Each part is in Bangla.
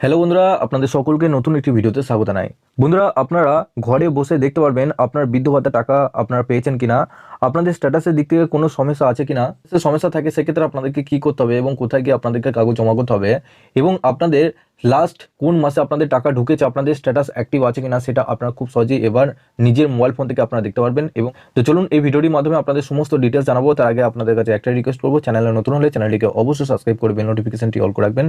হ্যালো বন্ধুরা, আপনাদের সকলকে নতুন একটি ভিডিওতে স্বাগত জানাই। বন্ধুরা, আপনারা ঘরে বসে দেখতে পারবেন আপনার বৃদ্ধ ভাতা টাকা আপনারা পেয়েছেন কিনা, আপনাদের স্ট্যাটাসের দিক থেকে কোনো সমস্যা আছে কিনা। সে সমস্যা থাকে সেক্ষেত্রে আপনাদেরকে কি করতে হবে এবং কোথায় গিয়ে আপনাদেরকে কাগজ জমা করতে হবে, এবং আপনাদের লাস্ট কোন মাসে আপনাদের টাকা ঢুকেছে, আপনাদের স্ট্যাটাস অ্যাক্টিভ আছে কিনা সেটা আপনারা খুব সহজেই এবার নিজের মোবাইল ফোন থেকে আপনারা দেখতে পারবেন। এবং তো চলুন এই ভিডিওটির মাধ্যমে আপনাদের সমস্ত ডিটেলস জানাবো। তার আগে আপনাদের কাছে একটা রিকোয়েস্ট করবো, চ্যানেলে নতুন হলে চ্যানেলটিকে অবশ্যই সাবস্ক্রাইব করবেন, নোটিফিকেশনটি অল করে রাখবেন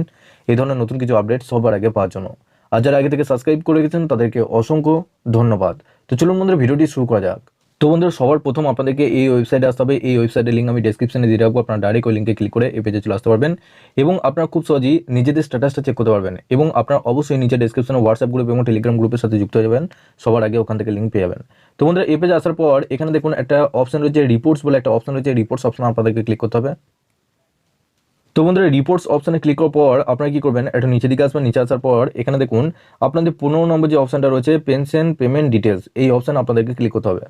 এই ধরনের নতুন কিছু আপডেট সবার আগে পাওয়ার জন্য। আর যারা আগে থেকে সাবস্ক্রাইব করে গেছেন তাদেরকে অসংখ্য ধন্যবাদ। তো চলুন বন্ধুরা, ভিডিওটি শুরু করা যাক। তো বন্ধুরা, সবার প্রথম আপনাদেরকে এই ওয়েবসাইটে আসতে হবে। এই ওয়েবসাইটের লিঙ্ক আমি ডেসক্রিপশনে দিয়ে রাখবো, আপনারা ডাইরেক্ট ওই লিঙ্কে ক্লিক করে এই পেজে চলে আসতে পারবেন এবং আপনারা খুব সহজেই নিজেদের স্ট্যাটাসটা চেক করতে পারবেন। এবং আপনারা অবশ্যই নিচে ডেসক্রিপশনে হোয়াটসঅ্যাপ গ্রুপ এবং টেলিগ্রাম গ্রুপের সাথে যুক্ত হয়ে যাবেন, সবার আগে ওখান থেকে লিঙ্ক পেয়ে যাবেন। তো বন্ধুরা, এই পেজে আসার পর এখানে দেখুন একটা অপশন রয়েছে রিপোর্টস বলে, একটা অপশন রয়েছে রিপোর্টস অপশন, আপনাদেরকে ক্লিক করতে হবে। তো বন্ধুরা, রিপোর্টস অপশনে ক্লিক করার পর আপনারা কি করবেন, একটু নিচের দিকে আসবেন। নিচে আসার পর এখানে দেখুন আপনাদের 15 নম্বর যে অপশনটা রয়েছে পেনশন পেমেন্ট ডিটেলস, এই অপশন আপনাদেরকে ক্লিক করতে হবে।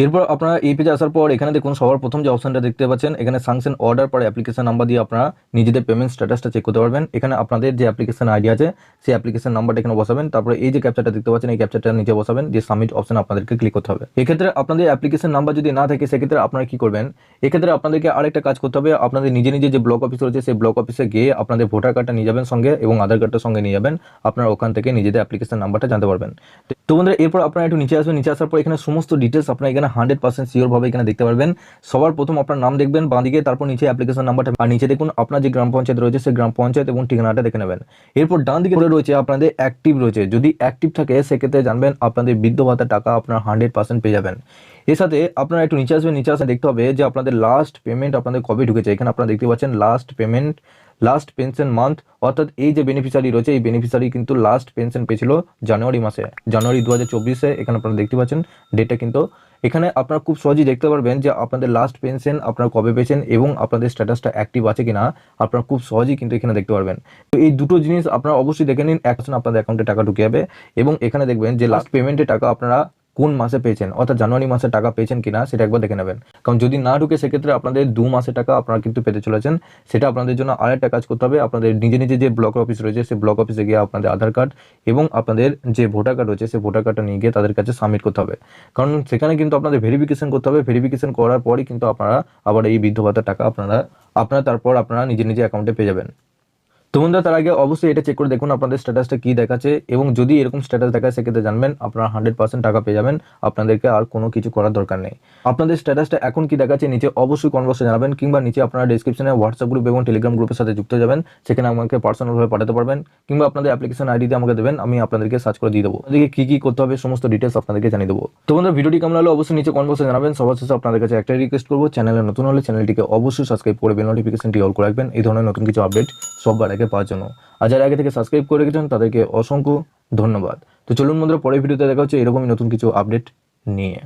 এরপর আপনারা এই পেজে আসার পর এখানে দেখুন সবার প্রথম যে অপশনটা দেখতে পাচ্ছেন, এখানে স্যাংশন অর্ডার পর অ্যাপ্লিকেশন নাম্বার দিয়ে আপনারা নিজেদের পেমেন্ট স্ট্যাটাসটা চেক করতে পারবেন। এখানে আপনাদের যে অ্যাপ্লিকেশন আইডি আছে সেই অ্যাপ্লিকেশন নাম্বারটা এখানে বসাবেন, তারপরে এই যে ক্যাপচারটা দেখতে পাচ্ছেন এই ক্যাপচারটা নিচে বসাবেন, যে সাবমিট অপশন আপনাদেরকে ক্লিক করতে হবে। এক্ষেত্রে আপনাদের অ্যাপ্লিকেশন নাম্বার যদি না থাকে সেক্ষেত্রে আপনারা কি করবেন, এক্ষেত্রে আপনাদেরকে আরেকটা কাজ করতে হবে। আপনাদের নিজে নিজে যে ব্লক অফিস রয়েছে সেই ব্লক অফিসে গিয়ে আপনাদের ভোটার কার্ডটা নিয়ে যাবেন সঙ্গে এবং আধার কার্ডটা সঙ্গে নিয়ে যাবেন, আপনারা ওখান থেকে নিজেদের অ্যাপ্লিকেশন নাম্বারটা জানতে পারবেন। তো বন্ধুরা, এরপর আপনারা একটু নিচে আসবেন। নিচে আসার পর এখানে সমস্ত ডিটেলস আপনারা এখানে 100% শিওর ভাবে এখানে দেখতে পারবেন। সবার প্রথম আপনার নাম দেখবেন বাঁদিকে, তারপর নিচে অ্যাপ্লিকেশন নাম্বারটা, আর নিচে দেখুন আপনার যে গ্রাম পঞ্চায়েত রয়েছে সেই গ্রাম পঞ্চায়েত এবং ঠিকানাটা দেখে নেবেন। এরপর ডান দিকে রয়েছে আপনাদের অ্যাক্টিভ রয়েছে, যদি অ্যাক্টিভ থাকে সেক্ষেত্রে জানবেন আপনাদের বৃদ্ধ ভাতার টাকা আপনার 100% পেয়ে যাবেন। এর সাথে আপনারা একটু নিচে আসবেন। নিচে আসে দেখতে হবে যে আপনাদের লাস্ট পেমেন্ট আপনাদের কবে ঢুকেছে। এখানে আপনারা দেখতে পাচ্ছেন last payment, last pension month, অর্থাৎ এই যে বেনিফিশিয়ারি রয়েছে এই বেনিফিশিয়ারি কিন্তু লাস্ট পেনশন পেয়েছিল জানুয়ারি মাসে, জানুয়ারি 2024-এ। এখানে আপনারা দেখতে পাচ্ছেন ডেটটা, কিন্তু এখানে আপনারা খুব সহজেই দেখতে পারবেন যে আপনাদের লাস্ট পেনশন আপনারা কবে পেয়েছেন এবং আপনাদের স্ট্যাটাসটা অ্যাক্টিভ আছে কিনা আপনারা খুব সহজেই কিন্তু এখানে দেখতে পারবেন। তো এই দুটো জিনিস আপনারা অবশ্যই দেখে নিন, এখন আপনাদের অ্যাকাউন্টে টাকা ঢুকে যাবে এবং এখানে দেখবেন যে লাস্ট পেমেন্টের টাকা আপনারা কোন মাসে পেয়েছেন, অর্থাৎ জানুয়ারি মাসে টাকা পেয়েছেন কিনা সেটা একবার দেখে নেবেন। কারণ যদি না ঢুকে সেক্ষেত্রে আপনাদের 2 মাসের টাকা আপনারা কিন্তু পেতে চলেছেন। সেটা আপনাদের জন্য আরেকটা কাজ করতে হবে, আপনাদের নিজে নিজে যে ব্লক অফিস রয়েছে সেই ব্লক অফিসে গিয়ে আপনাদের আধার কার্ড এবং আপনাদের যে ভোটার কার্ড রয়েছে সেই ভোটার কার্ডটা নিয়ে গিয়ে তাদের কাছে সাবমিট করতে হবে। কারণ সেখানে কিন্তু আপনাদের ভেরিফিকেশন করতে হবে, ভেরিফিকেশন করার পরই কিন্তু আপনারা আবার এই বৃদ্ধ ভাতার টাকা তারপর আপনারা নিজে নিজে অ্যাকাউন্টে পেয়ে যাবেন। তো বন্ধুরা, তার আগে অবশ্যই এটা চেক করে দেখুন আপনাদের স্ট্যাটাসটা কি দেখাচ্ছে, এবং যদি এরকম স্ট্যাটাস দেখায় সেক্ষেত্রে জানবেন আপনারা 100% টাকা পেয়ে যাবেন, আপনাদেরকে আর কোনো কিছু করার দরকার নেই। আপনাদের স্ট্যাটাসটা এখন কি দেখাচ্ছে নিচে অবশ্যই কমেন্ট বক্সে জানাবেন, কিংবা নিচে আপনারা ডেসক্রিপশনে হোয়াটসঅ্যাপ গ্রুপ এবং টেলিগ্রাম গ্রুপের সাথে যুক্ত যাবেন, সেখানে আমাকে পার্সোনালভাবে পাঠাতে পারবেন, কিংবা আপনাদের অ্যাপ্লিকেশন আইডি দিয়ে আমাকে দেবেন, আমি আপনাদেরকে সার্চ করে দিয়ে দেবো, আপনাদেরকে কি কি করতে হবে সমস্ত ডিটেলস আপনাদেরকে জানিয়ে দেবো। তো বন্ধুরা, ভিডিওটি কেমন হলো অবশ্যই নিচে কমেন্ট বক্সে জানাবেন। সবার শেষে আপনাদের কাছে একটাই রিকোয়েস্ট করবো, চ্যানেলে নতুন হলে চ্যানেলটিকে অবশ্যই সাবস্ক্রাইব করবেন, নোটিফিকেশনটি অল করে রাখবেন এই ধরনের নতুন কিছু আপডেট সবার আগে পাওয়ার জন্য। আর যারা আগে থেকে সাবস্ক্রাইব করে রেখেছেন তাদেরকে অসংখ্য ধন্যবাদ। তো চলুন বন্ধুরা, পরের ভিডিওতে দেখা হচ্ছে এরকমই নতুন কিছু আপডেট নিয়ে।